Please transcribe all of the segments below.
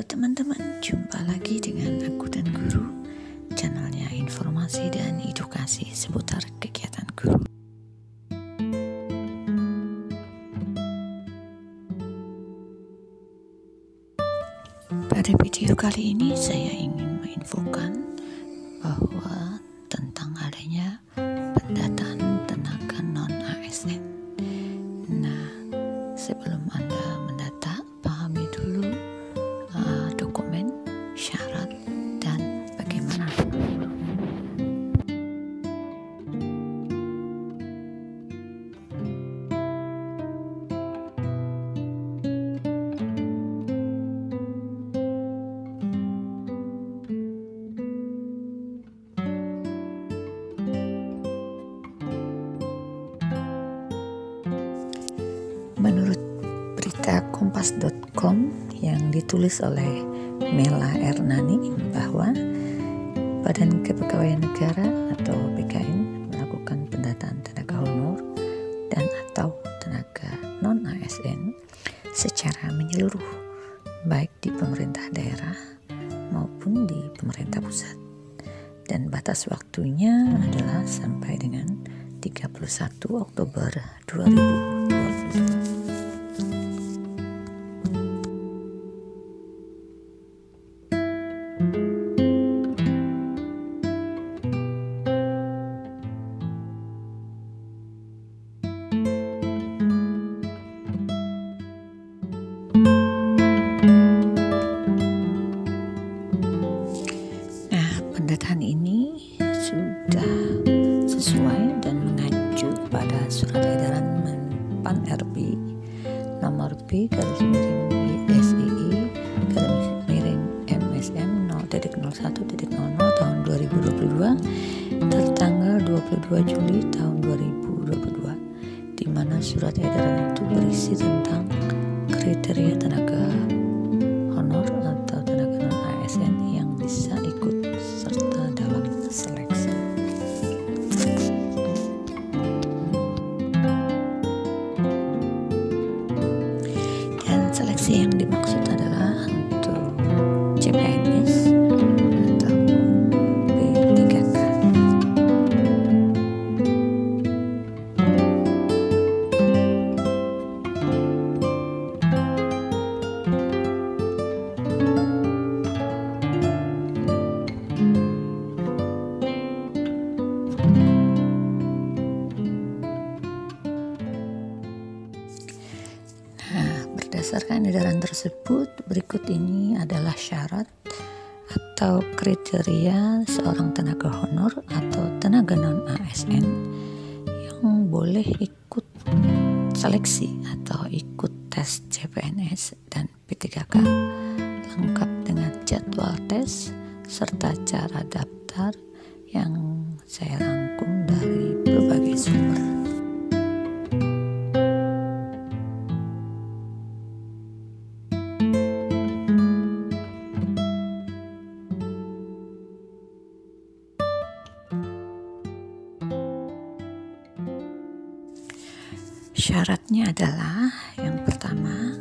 Halo teman-teman, jumpa lagi dengan aku dan Guru, channelnya informasi dan edukasi seputar kegiatan guru. Pada video kali ini saya ingin menginfokan bahwa tentang adanya pendataan tenaga non-ASN. Nah, sebelum Anda mendata, pahami dulu dokumen, syarat, dan bagaimana. Menurut berita kompas.com yang ditulis oleh Mela Ernani bahwa Badan Kepegawaian Negara atau BKN melakukan pendataan tenaga honor dan atau tenaga non-ASN secara menyeluruh, baik di pemerintah daerah maupun di pemerintah pusat. Dan batas waktunya adalah sampai dengan 31 Oktober 2022. Pendataan ini sudah sesuai dan mengacu pada surat edaran Menpan RB nomor B/SII/MSM 0.01.00 tahun 2022 tertanggal 22 Juli tahun 2022, di mana surat edaran itu berisi tentang kriteria tenaga honor atau tenaga non-ASN yang bisa ikut serta dalam seleksi. Dan seleksi yang dimaksud adalah untuk CPNS atau P3K. Berdasarkan edaran tersebut, berikut ini adalah syarat atau kriteria seorang tenaga honor atau tenaga non-ASN yang boleh ikut seleksi atau ikut tes CPNS dan P3K, lengkap dengan jadwal tes serta cara daftar yang saya rangkum dari berbagai sumber. Syaratnya adalah yang pertama,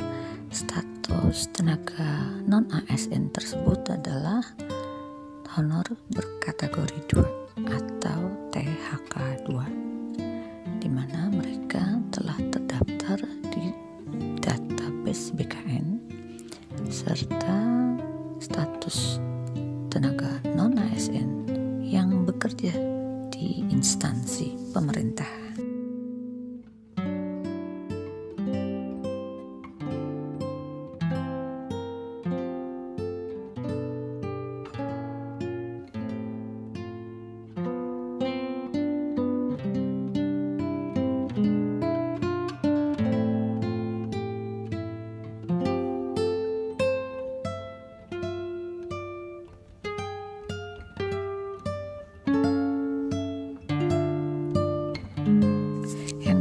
status tenaga non-ASN tersebut adalah honor berkategori 2 atau THK 2, di mana mereka telah terdaftar di database BKN, serta status tenaga non-ASN yang bekerja di instansi pemerintah.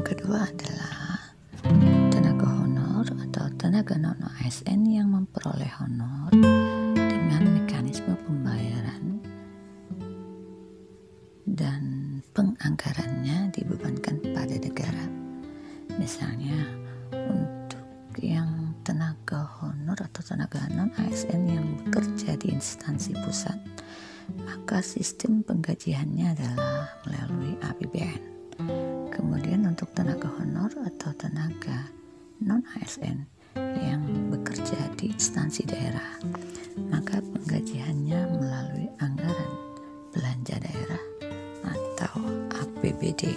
Kedua adalah tenaga honor atau tenaga non-ASN yang memperoleh honor dengan mekanisme pembayaran dan penganggarannya dibebankan pada negara. Misalnya untuk yang tenaga honor honor atau tenaga non-ASN yang bekerja di instansi pusat, maka sistem penggajiannya adalah melalui APBN. Kemudian untuk tenaga honor atau tenaga non-ASN yang bekerja di instansi daerah, maka penggajiannya melalui anggaran belanja daerah atau APBD.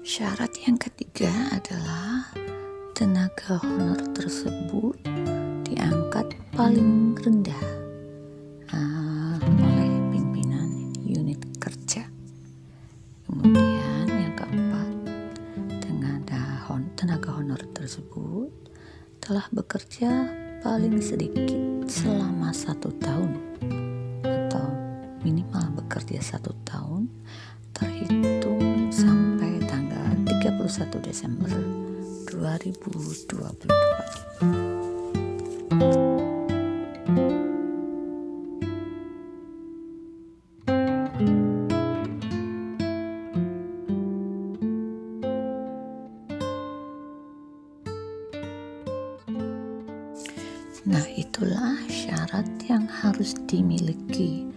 Syarat yang ketiga adalah tenaga honor tersebut diangkat paling rendah oleh pimpinan unit kerja. Kemudian yang keempat, tenaga honor tersebut telah bekerja paling sedikit selama 1 tahun atau minimal bekerja 1 tahun terhitung sampai tanggal 31 Desember 2022. Nah, itulah syarat yang harus dimiliki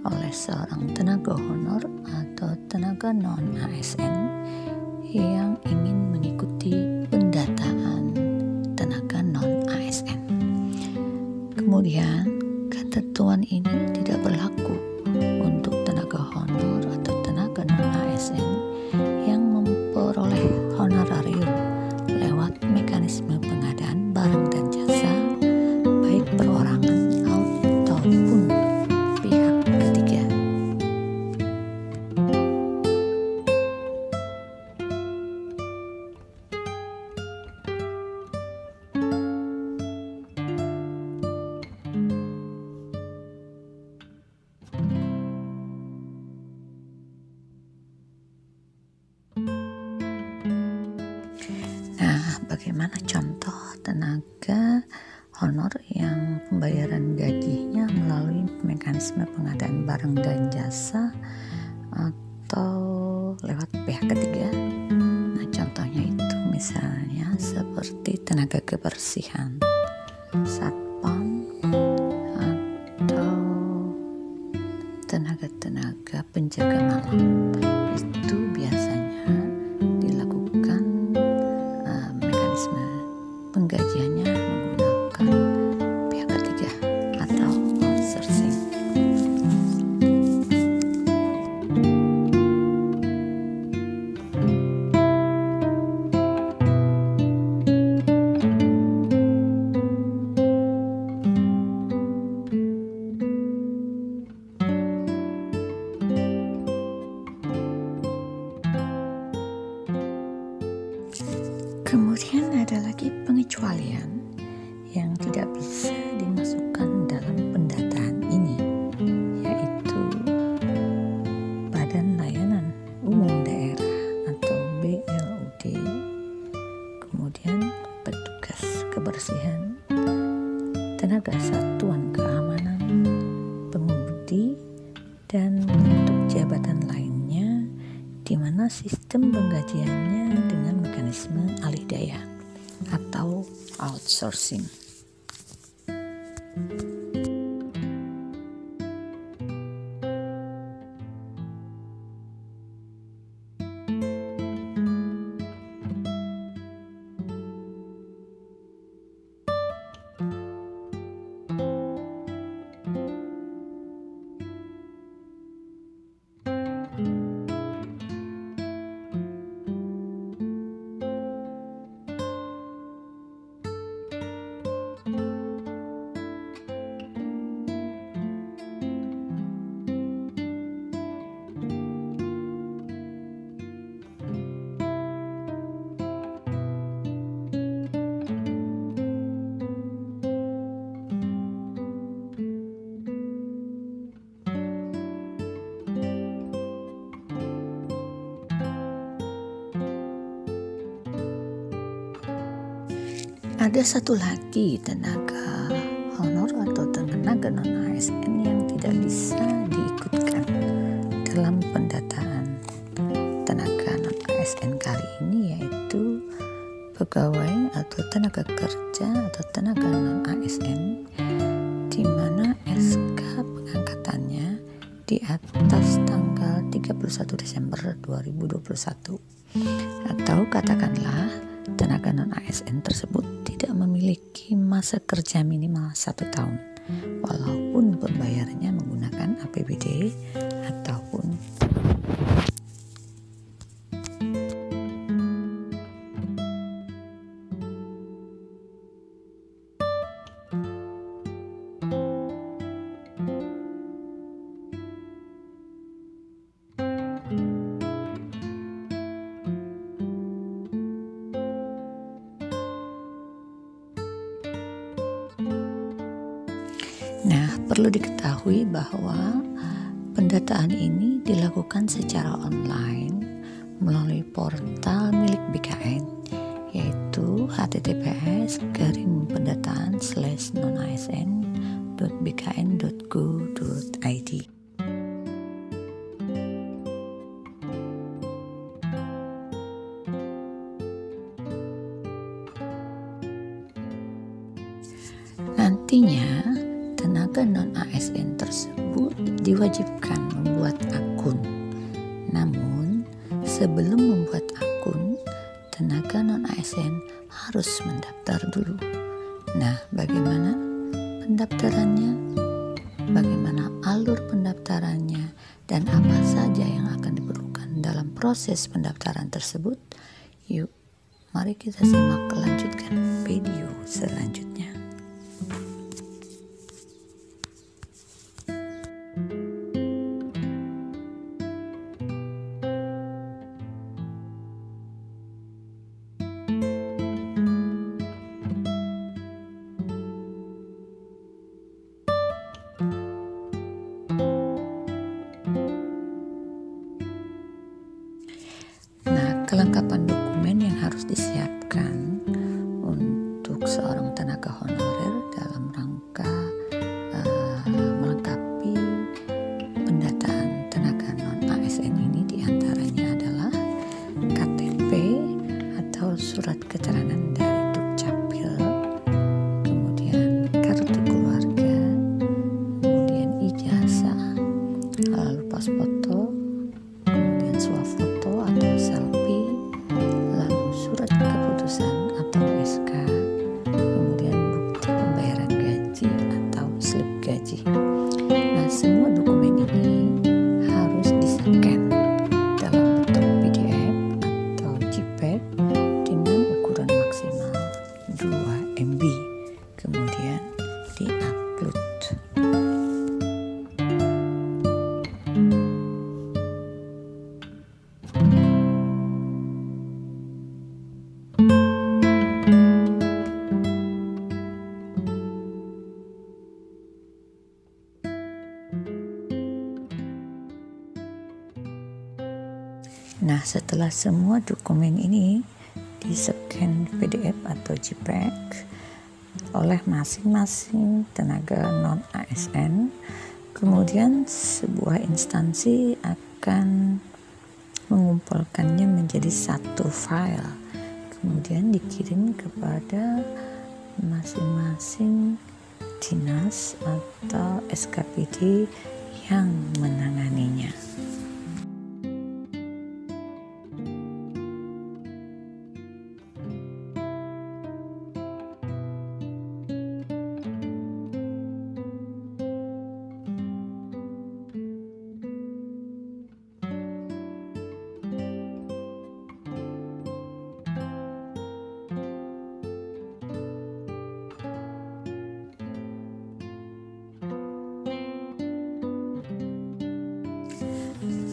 oleh seorang tenaga honor atau tenaga non-ASN yang ingin mengikuti pendataan tenaga non-ASN. Kemudian, ketentuan ini tidak berlaku untuk tenaga honor atau tenaga non-ASN yang memperoleh honorarium lewat mekanisme pengadaan barang dan jasa baik perorangan ataupun pihak ketiga. Nah, bagaimana contoh tenaga honor yang pembayaran gajinya melalui mekanisme pengadaan barang dan jasa atau lewat pihak ketiga? Nah, contohnya itu misalnya seperti tenaga kebersihan, satpam, atau tenaga-tenaga penjaga malam. Itu biasanya dilakukan mekanisme penggajiannya menggunakan pihak ketiga atau outsourcing. Kemudian ada lagi pengecualian yang tidak bisa dimasukkan dalam pendataan ini, yaitu Badan Layanan Umum Daerah atau BLUD, kemudian petugas kebersihan, tenaga satuan keamanan, pengemudi, dan bentuk jabatan lainnya di mana sistem penggajiannya dengan mekanisme alih daya atau outsourcing. Ada satu lagi tenaga honor atau tenaga non-ASN yang tidak bisa diikutkan dalam pendataan tenaga non-ASN kali ini, yaitu pegawai atau tenaga kerja atau tenaga non-ASN di mana SK pengangkatannya di atas tanggal 31 Desember 2021, atau katakanlah tenaga non-ASN tersebut tidak memiliki masa kerja minimal 1 tahun walaupun pembayarannya menggunakan APBD ataupun perlu diketahui bahwa pendataan ini dilakukan secara online melalui portal milik BKN, yaitu https://nonasn.bkn.go.id. Nantinya tenaga non-ASN tersebut diwajibkan membuat akun. Namun, sebelum membuat akun, tenaga non-ASN harus mendaftar dulu. Nah, bagaimana pendaftarannya? Bagaimana alur pendaftarannya? Dan apa saja yang akan diperlukan dalam proses pendaftaran tersebut? Yuk, mari kita simak lanjutkan video selanjutnya. Kelengkapan dokumen yang harus disiapkan untuk seorang tenaga honorer dalam rangka melengkapi pendataan tenaga non-ASN ini diantaranya adalah KTP atau surat keterangan dari Dukcapil, kemudian kartu keluarga, kemudian ijazah, lalu pas foto, kemudian swafoto atau selfie, surat keputusan atau SK, kemudian bukti pembayaran gaji atau slip gaji. Nah, semua dokumen ini harus di-scan dalam bentuk PDF atau JPEG dengan ukuran maksimal 2 MB, kemudian di-upload. Nah, setelah semua dokumen ini di-scan PDF atau JPEG oleh masing-masing tenaga non-ASN, kemudian sebuah instansi akan mengumpulkannya menjadi satu file, kemudian dikirim kepada masing-masing dinas atau SKPD yang menanganinya.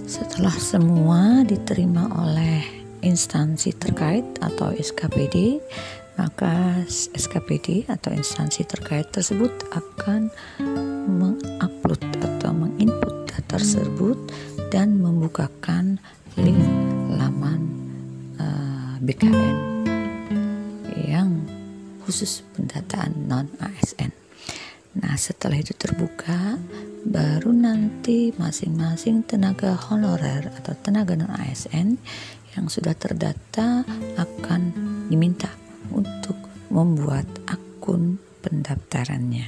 Setelah semua diterima oleh instansi terkait atau SKPD, maka SKPD atau instansi terkait tersebut akan mengupload atau menginput data tersebut dan membukakan link laman BKN yang khusus pendataan non-ASN. Nah, setelah itu terbuka, baru nanti masing-masing tenaga honorer atau tenaga non-ASN yang sudah terdata akan diminta untuk membuat akun pendaftarannya.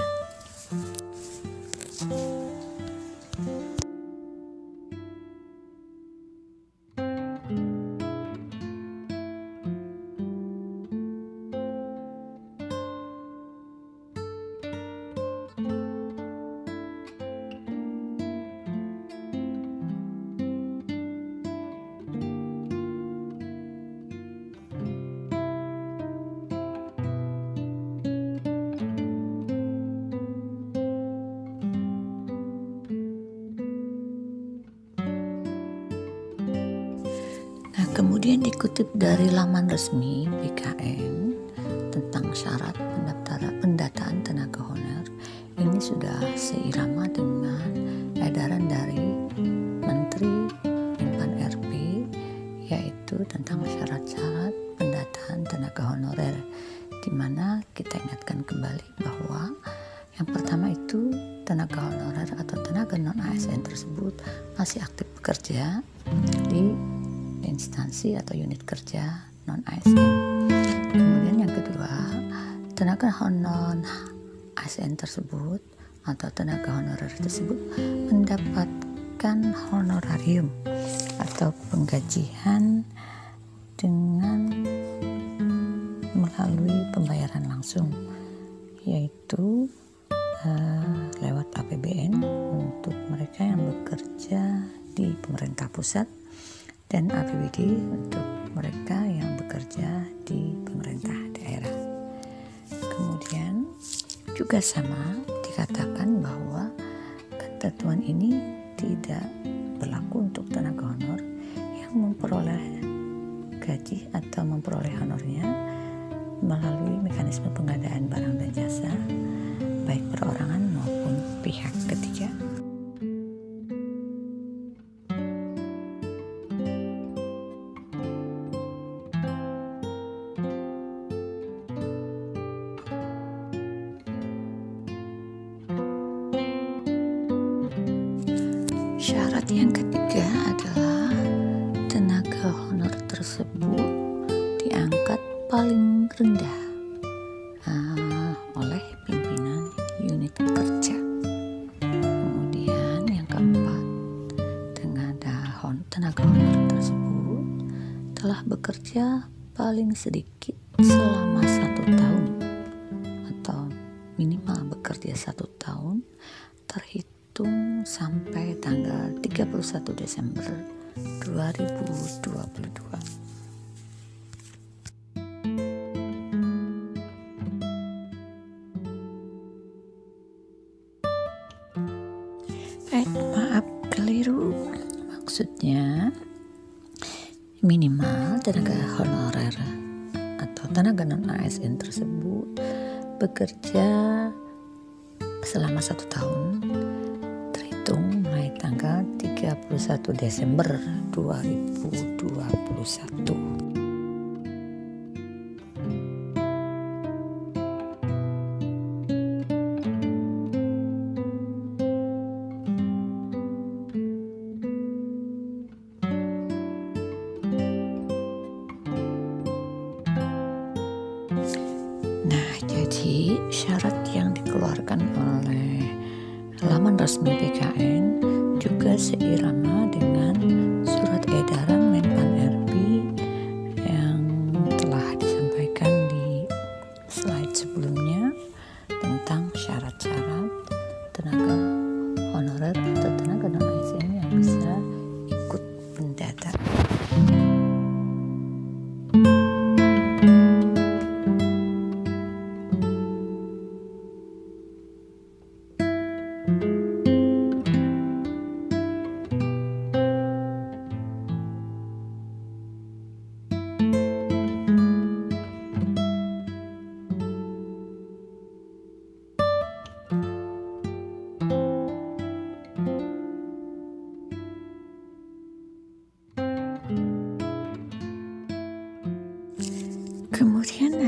Kemudian dikutip dari laman resmi BKN tentang syarat pendataan tenaga honorer, ini sudah seirama dengan edaran dari Menteri Menpan RB, yaitu tentang syarat-syarat pendataan tenaga honorer, di mana kita ingatkan kembali bahwa yang pertama itu tenaga honorer atau tenaga non-ASN tersebut masih aktif bekerja di instansi atau unit kerja non-ASN. Kemudian yang kedua, tenaga non-ASN tersebut atau tenaga honorer tersebut mendapatkan honorarium atau penggajian dengan melalui pembayaran langsung, yaitu lewat APBN untuk mereka yang bekerja di pemerintah pusat, dan APBD untuk mereka yang bekerja di pemerintah daerah. Kemudian juga sama dikatakan bahwa ketentuan ini tidak berlaku untuk tenaga honor yang memperoleh gaji atau memperoleh honornya melalui mekanisme pengadaan barang dan jasa, baik perorangan maupun pihak ketiga. Syarat yang ketiga adalah tenaga honor tersebut diangkat paling rendah oleh pimpinan unit kerja. Kemudian yang keempat, tenaga honor tersebut telah bekerja paling sedikit selama 1 tahun atau minimal bekerja 1 tahun terhitung sampai tanggal 31 Desember 2022. Maaf, keliru. Maksudnya minimal tenaga honorer atau tenaga non-ASN tersebut bekerja selama 1 tahun terhitung mulai tanggal 31 Desember 2021. Nah, jadi syarat yang dikeluarkan oleh laman resmi BKN juga seirama dengan surat edaran Menpan RB yang telah disampaikan di slide sebelumnya tentang syarat-syarat tenaga honorer atau tenaga non-ASN yang bisa ikut pendataan.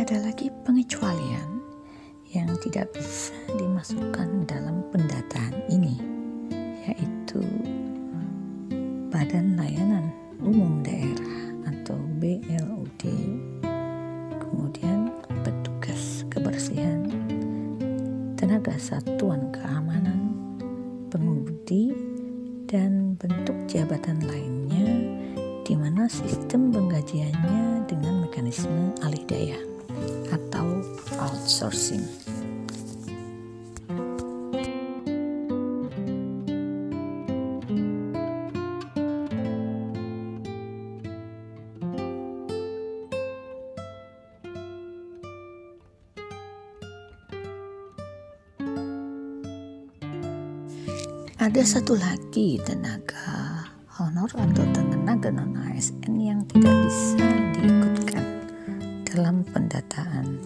ada lagi pengecualian yang tidak bisa dimasukkan dalam pendataan ini, yaitu Badan Layanan Umum Daerah atau BLUD, kemudian petugas kebersihan, tenaga satuan keamanan, pengemudi, dan bentuk jabatan lainnya di mana sistem penggajiannya dengan mekanisme alih daya atau outsourcing. Ada satu lagi tenaga honor atau tenaga non-ASN yang tidak bisa diikutkan dalam pendataan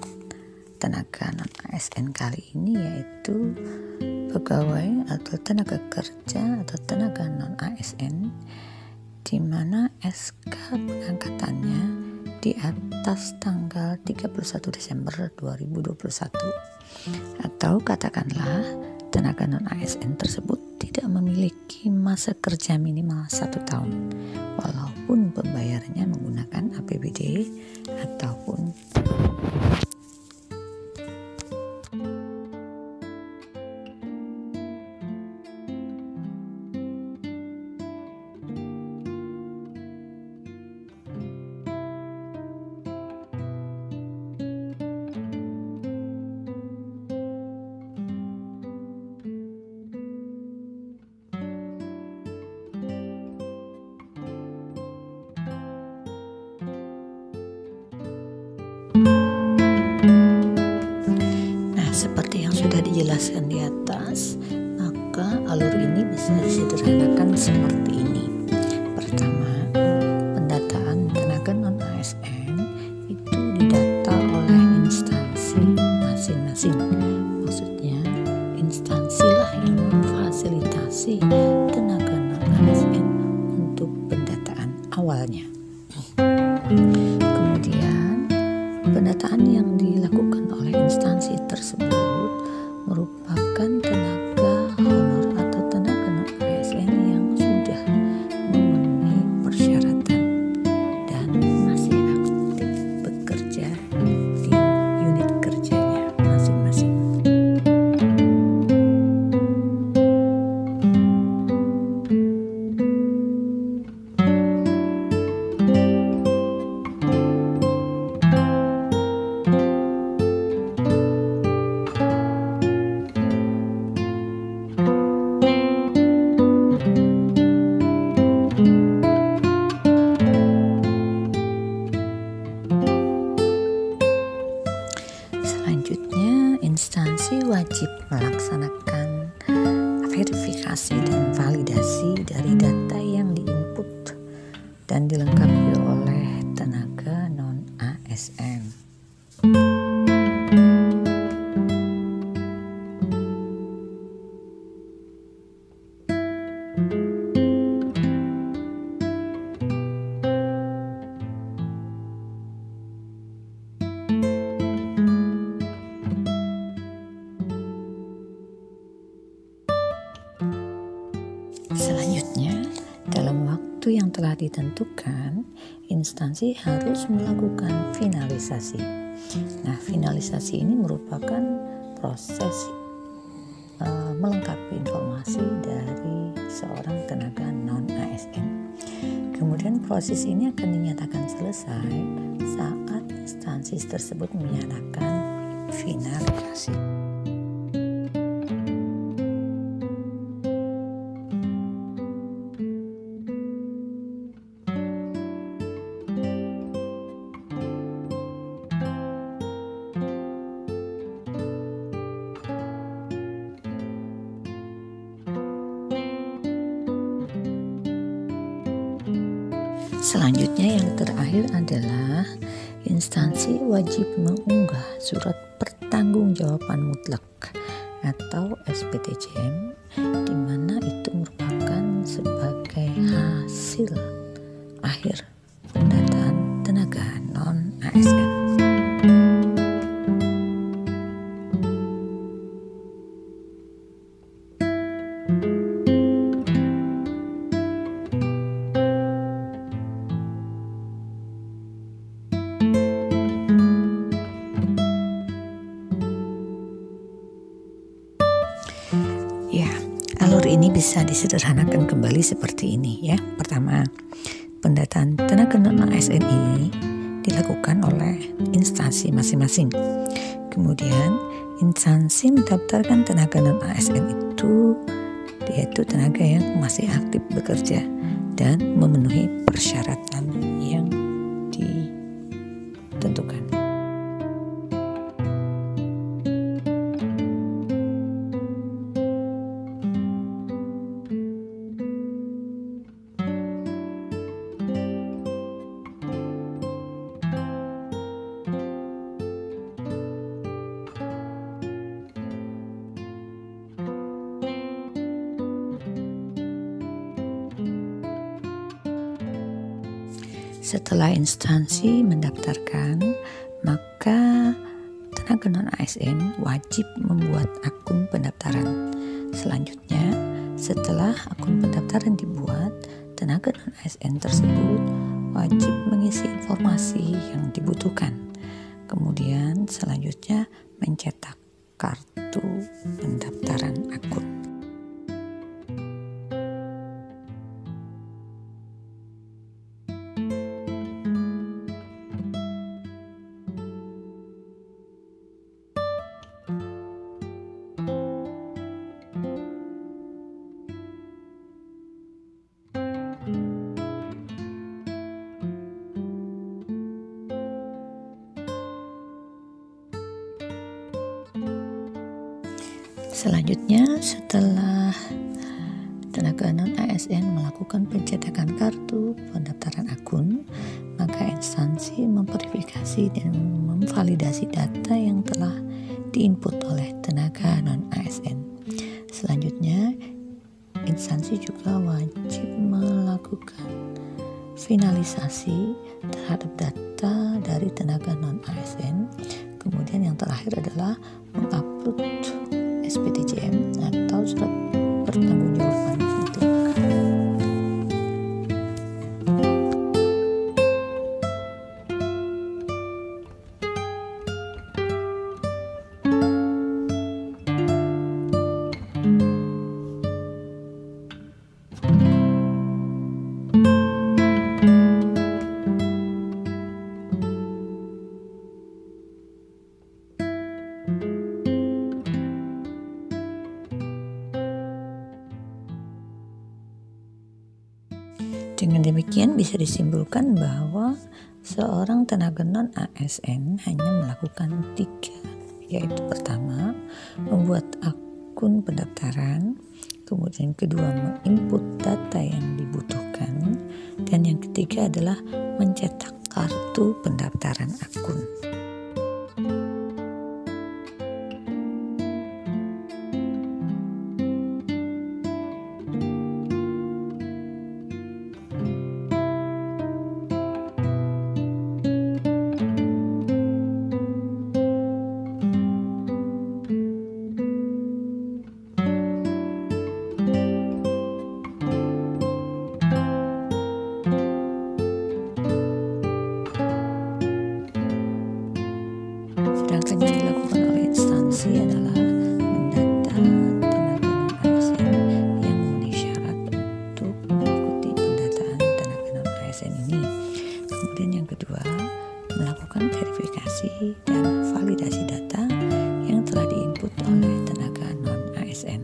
tenaga non-ASN kali ini, yaitu pegawai atau tenaga kerja atau tenaga non-ASN di mana SK pengangkatannya di atas tanggal 31 Desember 2021, atau katakanlah tenaga non-ASN tersebut tidak memiliki masa kerja minimal 1 tahun walaupun pembayarannya menggunakan APBD ataupun seperti yang sudah dijelaskan di atas, maka alur ini bisa disederhanakan seperti ini. Pertama, pendataan tenaga non-ASN itu didata oleh instansi masing-masing. Maksudnya, instansilah yang memfasilitasi tenaga non-ASN untuk pendataan awalnya. Kemudian, pendataan yang dilakukan oleh instansi tersebut merupakan tenaga honor atau tenaga non-ASN yang sudah memenuhi persyaratan dan masih aktif bekerja di unit kerjanya masing-masing. Selanjutnya, instansi wajib melaksanakan verifikasi dan validasi dari data yang diinput dan dilengkapi oleh tenaga non-ASN. Selanjutnya, dalam waktu yang telah ditentukan, instansi harus melakukan finalisasi. Nah, finalisasi ini merupakan proses melengkapi informasi dari seorang tenaga non-ASN. Kemudian proses ini akan dinyatakan selesai saat instansi tersebut menyatakan finalisasi. Selanjutnya yang terakhir adalah instansi wajib mengunggah surat pertanggungjawaban mutlak atau SPTJM, di mana itu merupakan sebagai hasil akhir pendataan tenaga non-ASN. ini bisa disederhanakan kembali seperti ini ya. Pertama, pendataan tenaga non-ASN ini dilakukan oleh instansi masing-masing. Kemudian instansi mendaftarkan tenaga non-ASN itu yaitu tenaga yang masih aktif bekerja dan memenuhi persyaratan yang ditentukan. Setelah instansi mendaftarkan, maka tenaga non-ASN wajib membuat akun pendaftaran. Selanjutnya, setelah akun pendaftaran dibuat, tenaga non-ASN tersebut wajib mengisi informasi yang dibutuhkan. Kemudian selanjutnya mencetak kartu pendaftaran akun. Selanjutnya, setelah tenaga non-ASN melakukan pencetakan kartu pendaftaran akun, maka instansi memverifikasi dan memvalidasi data yang telah diinput oleh tenaga non-ASN. Selanjutnya, instansi juga wajib melakukan finalisasi terhadap data dari tenaga non-ASN. Kemudian yang terakhir adalah mengupload SPTJM atau surat pertanggungjawaban mutlak. Dengan demikian bisa disimpulkan bahwa seorang tenaga non-ASN hanya melakukan 3, yaitu pertama, membuat akun pendaftaran, kemudian kedua, menginput data yang dibutuhkan, dan yang ketiga adalah mencetak kartu pendaftaran akun. Sedangkan yang dilakukan oleh instansi adalah mendata tenaga non-ASN yang memenuhi syarat untuk mengikuti pendataan tenaga non-ASN ini. Kemudian yang kedua, melakukan verifikasi dan validasi data yang telah diinput oleh tenaga non-ASN.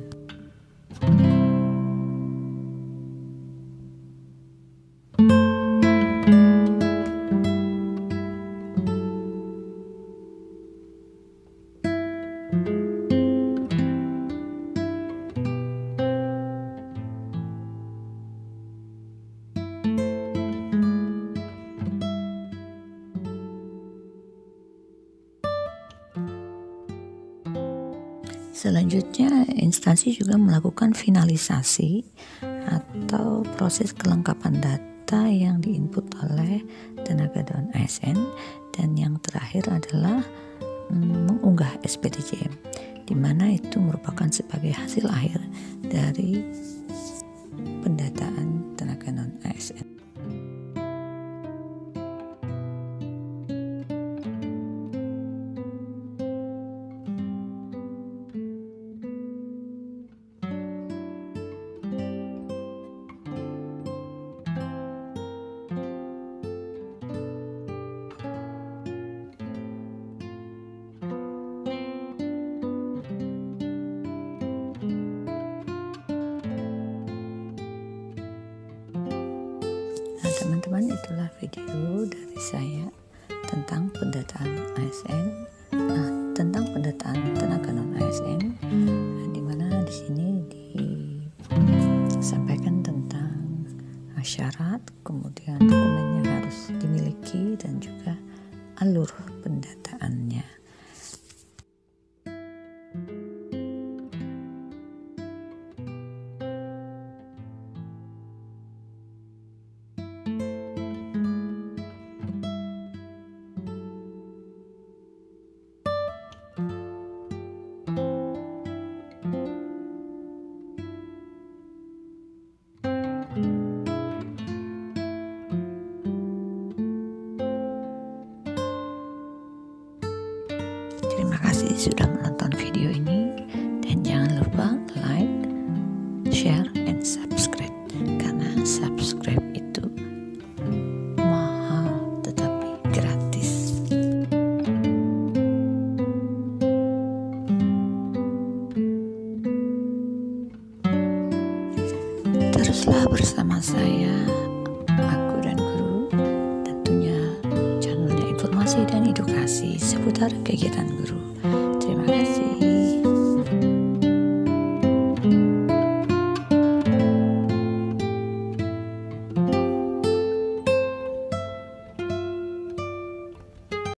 Selanjutnya, instansi juga melakukan finalisasi atau proses kelengkapan data yang diinput oleh tenaga non-ASN, dan yang terakhir adalah mengunggah SPTJM, di mana itu merupakan sebagai hasil akhir dari pendataan tenaga non-ASN. teman-teman, itulah video dari saya tentang pendataan ASN, tentang pendataan tenaga non ASN, di mana di sini disampaikan tentang syarat, kemudian dokumen yang harus dimiliki dan juga alur pendataannya. Terima kasih sudah menonton video ini, dan jangan lupa like, share, and subscribe, karena subscribe itu mahal tetapi gratis. Teruslah bersama saya, aku dan guru, tentunya channelnya informasi dan edukasi seputar kegiatan guru.